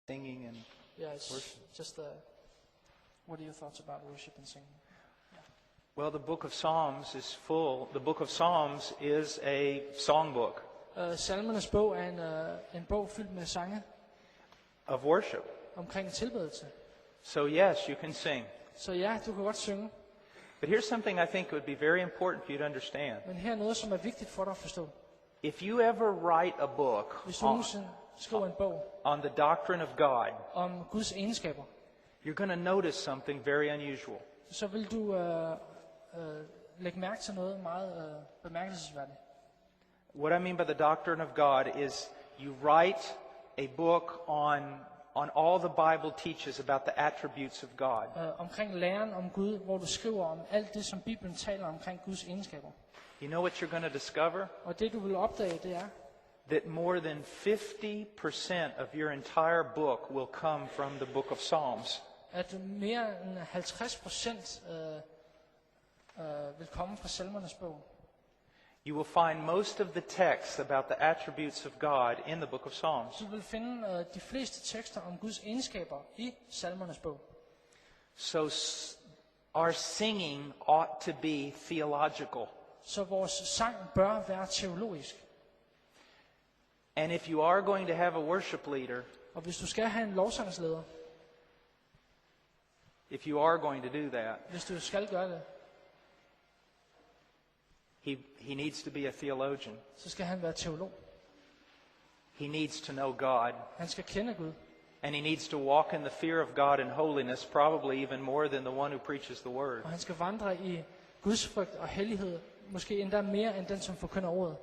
singing and Yeah, it's worship. just what are your thoughts about worship and singing? Well, the book of Psalms is full. The book of Psalms is a songbook Salmernes bog er en bog fyldt med sange of worship. omkring tilbedelse. So yes, you can sing. Så ja, du kan godt synge, But here's something I think would be very important for you to understand. men her er noget, som er vigtigt for dig at forstå. If you ever write a book Hvis du nogensinde skriver en bog on the doctrine of God, om Guds egenskaber, you're going to notice something very unusual. så vil du lægge mærke til noget meget bemærkelsesværdigt. What I mean by the doctrine of God is you write a book on all the Bible teaches about the attributes of God. Omkring læren om Gud, hvor du skriver om alt det, som Bibelen taler omkring Guds egenskaber. You know what you're going to discover? Og det, du vil opdage, det er, That more than 50% of your entire book will come from the book of Psalms. at mere end 50% vil komme fra Salmernes bog. You will find most of the texts about the attributes of God in the book of Psalms. Du vil finde de fleste tekster om Guds egenskaber i Salmernes bog. So our singing ought to be theological. Så vores sang bør være teologisk. And if you are going to have a worship leader, Og hvis du skal have en lovsangsleder, if you are going to do that, hvis du skal gøre det, he needs to be a theologian. så skal han være teolog. He needs to know God. Han skal kende Gud. And he needs to walk in the fear of God and holiness, probably even more than the one who preaches the word. Og han skal vandre i Guds frygt og hellighed, måske endda mere end den, som forkynder ordet.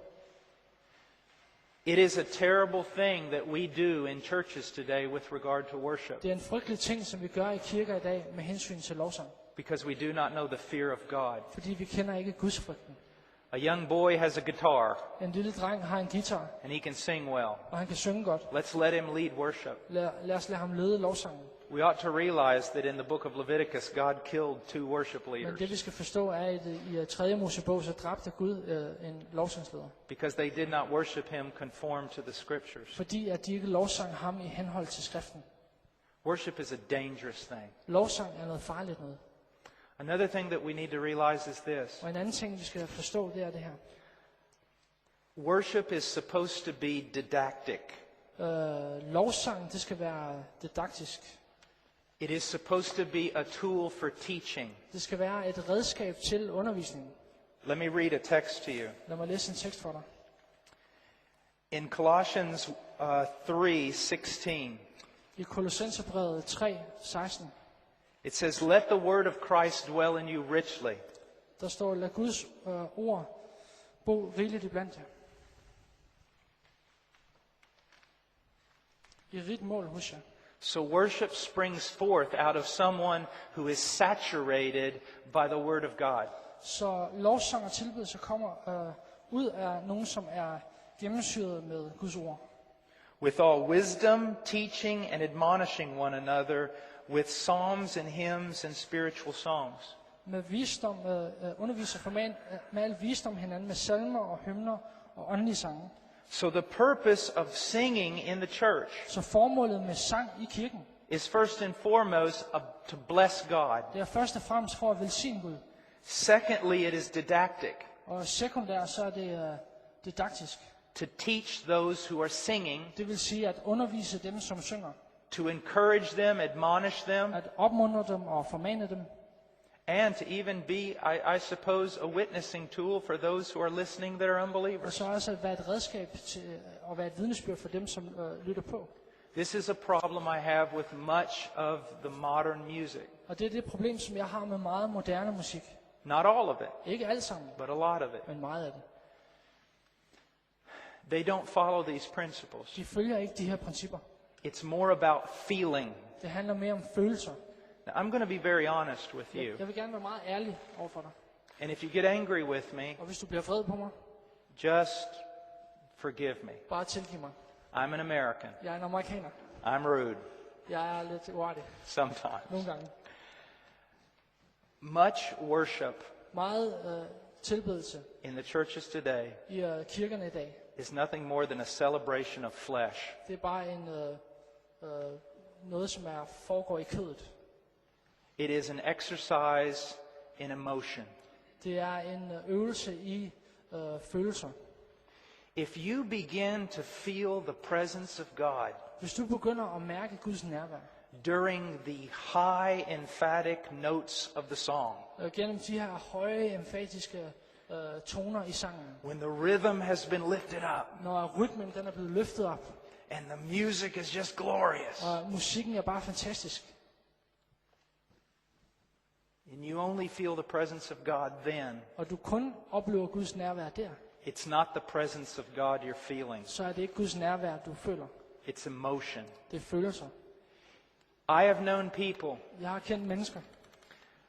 It is a terrible thing that we do in churches today with regard to worship, Det er en frygtelig ting, som vi gør i kirker i dag med hensyn til lovsang. because we do not know the fear of God. Fordi vi kender ikke Guds frygten. A young boy has a guitar, En lille dreng har en guitar, and he can sing well. og han kan synge godt. Let's let him lead worship. Lad os lade ham lede lovsangen. We ought to realize that in the book of Leviticus, God killed 2 worship Men leaders det vi skal forstå er, at i 3. Mosebog, så dræbte Gud en lovsangsleder. because they did not worship him conform to the scriptures. Fordi at de ikke lovsang ham i henhold til skriften. Worship is a dangerous thing. Lovsang er noget farligt noget. Another thing that we need to realize is this. Og en anden ting, vi skal forstå, det er det her. Worship is supposed to be didactic. Lovsang, det skal være didaktisk. It is supposed to be a tool for teaching. Det skal være et redskab til undervisning. Let me read a text to you. Lad mig læse en tekst for dig. In Colossians 3:16, I Kolossenserbrevet 3:16, it says, "Let the word of Christ dwell in you richly, der står, lad Guds ord bo rigeligt iblandt jer. I rigt mål hos jer. so worship springs forth out of someone who is saturated by the word of God." Så lovsang og tilbedelse kommer ud af nogen, som er gennemsyret med Guds ord. With all wisdom, teaching and admonishing one another with psalms and hymns and spiritual songs. Med visdom, underviser for med al visdom hinanden, med salmer og hymner og åndelige sange. So the purpose of singing in the church Så formålet med sang i kirken, is first and foremost to bless God. det er først og fremmest for at velsigne Gud. Secondly, it is didactic, Og sekundært, så er det didaktisk. to teach those who are singing, Det vil sige at undervise dem, som synger. to encourage them, admonish them, At opmuntre dem og formane dem. and to even be, I suppose, a witnessing tool for those who are listening that are Og unbelievers. så også at være et redskab til at være et vidnesbyrd for dem, som lytter på. This is a problem I have with much of the modern music. Og det er det problem, som jeg har med meget moderne musik. Not all of it, Ikke alt sammen, but a lot of it. men meget af det. They don't follow these principles. De følger ikke de her principper. It's more about feeling. Det handler mere om følelser. Now, I'm going to be very honest with you. Jeg vil gerne være meget ærlig overfor dig. And if you get angry with me, Og hvis du bliver vred på mig, just forgive me. bare tilgiv mig. I'm an American. Jeg er en amerikaner. I'm rude Jeg er lidt uartig sometimes. nogle gange. Much worship Meget tilbedelse in the churches today i kirkerne i dag. is nothing more than a celebration of flesh. Det er bare en noget, som foregår i kødet. It is an exercise in emotion. Det er en øvelse i følelser. If you begin to feel the presence of God Hvis du begynder at mærke Guds nærvær, during the high emphatic notes of the song, gennem de her høje, emfatiske toner i sangen, when the rhythm has been lifted up når rytmen den er blevet løftet op, and the music is just glorious, og musikken er bare fantastisk, and you only feel the presence of God then, og du kun oplever Guds nærvær der, it's not the presence of God you're feeling, så er det ikke Guds nærvær, du føler. it's emotion. Det er følelser. I have known people, Jeg har kendt mennesker,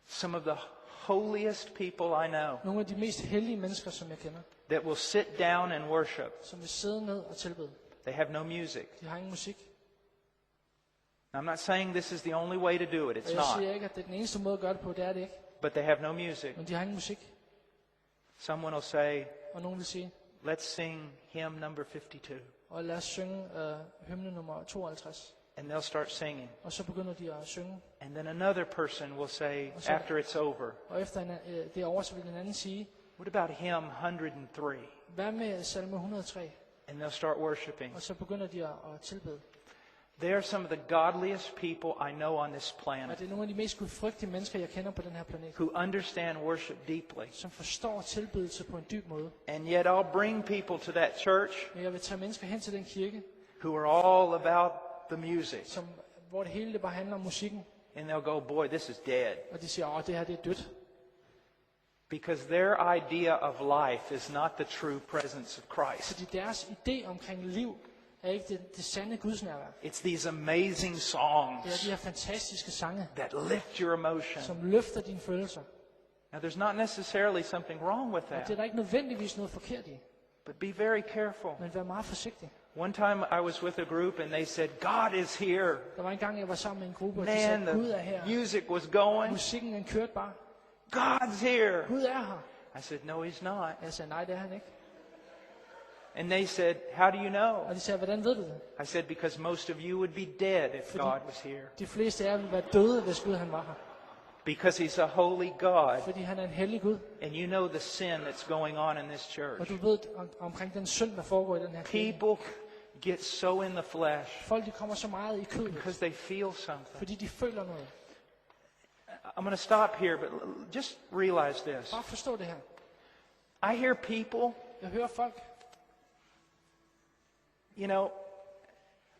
some of the holiest people I know, nogle af de mest hellige mennesker, som jeg kender, that will sit down and worship. som vil sidde ned og tilbede. They have no music. De har ingen musik. I'm not saying this is the only way to do it. Og It's jeg not. siger ikke, at det er den eneste måde at gøre det på, det er det ikke. But they have no music. Men de har ingen musik. Someone will say, Og nogen vil sige, let's sing hymn number 52. og lad os synge hymne nummer 52. And they'll start singing. Og så begynder de at synge. And then another person will say, Og så- after it's over, Og efter det er over, så vil den anden sige, what about hymn 103? hvad med salme 103? And they'll start worshiping. Og så begynder de at tilbede. They are some of the godliest people I know on this Og planet det er nogle af de mest gudfrygtige mennesker, jeg kender på den her planet, who understand worship deeply. som forstår tilbedelse på en dyb måde. And yet I'll bring people to that church Men jeg vil tage mennesker hen til den kirke, who are all about the music. hvor det hele det bare handler om musikken. And they'll go, boy, this is dead. Og de siger, det her det er dødt. Because their idea of life is not the true presence of Christ. Fordi deres idé omkring liv er ikke det sande gudsnærvær. It's these amazing Det er songs de her fantastiske sange, that lift your emotion. som løfter dine følelser. Now, there's not necessarily something wrong with Og det er that, der ikke nødvendigvis noget forkert i. but be very careful. Men vær meget forsigtig. One time I was with a group and they said, God is here. Der var en gang, jeg var sammen med en gruppe, og de Man, sagde, Gud er her. the music was going. Musikken den kørte bare. God's here. Gud er her. I said, no, he's not. Jeg sagde, nej, det er han ikke. And they said, how do you know? Og de sagde, hvordan ved du det? I said, because most of you would be dead if God was here. De fleste af jer ville være døde, hvis Gud han var her. Because he's a holy God. Fordi han er en hellig Gud. And you know the sin that's going on in this church. Og du ved omkring den synd, der foregår i den her kirke. People get so in the flesh Folk de kommer så meget i kødet, because they feel something. fordi de føler noget. I'm going to stop here, but just realize this. Bare forstå det her. I hear people, Jeg hører folk, you know,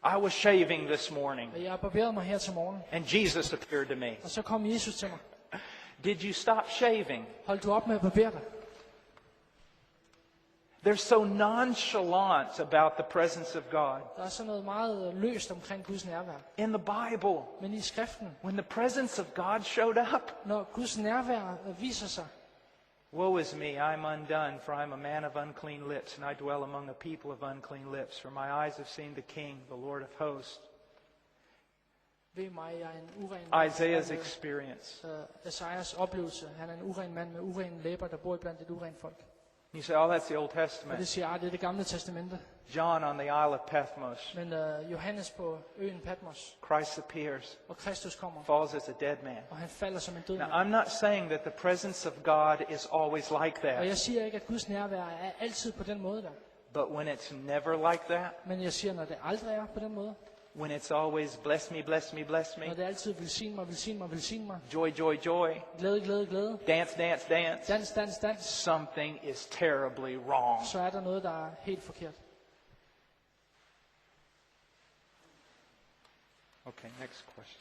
I was shaving this morning og jeg har barberet mig her til morgen. and Jesus appeared to me. Og så kom Jesus til mig. Did you stop shaving? Hold du op med at barbere dig. They're so nonchalant about the presence of God. Der er sådan noget meget løst omkring Guds nærvær. In the Bible, Men i skriften, when the presence of God showed up, når Guds nærvær viser sig, woe is me, I'm undone, for I'm a man of unclean lips, and I dwell among a people of unclean lips. For my eyes have seen the King, the Lord of hosts. ved mig, jeg er en uren mand. Isaiah's experience. Esajas oplevelse. Han er en uren mand med urene læber, der bor blandt et urent folk. You say, oh, that's the Old Og det Testament. siger, det er det gamle testamente. John on the Isle of Patmos. Men Johannes på øen Patmos, Christ appears, og Kristus kommer, falls as a dead man. og han falder som en død Now, mand. I'm not saying that the presence of God is always like Og that. jeg siger ikke, at Guds nærvær er altid på den måde der. But when it's never like that, Men jeg siger, når det aldrig er på den måde, when it's always bless me, bless me, bless når me, det altid velsign mig, velsign mig, velsign mig, joy, joy, joy, glæde, glæde, glæde, dance, dance, dance, dans, dans, dans, something is terribly wrong. så er der noget, der er helt forkert. Okay, next question.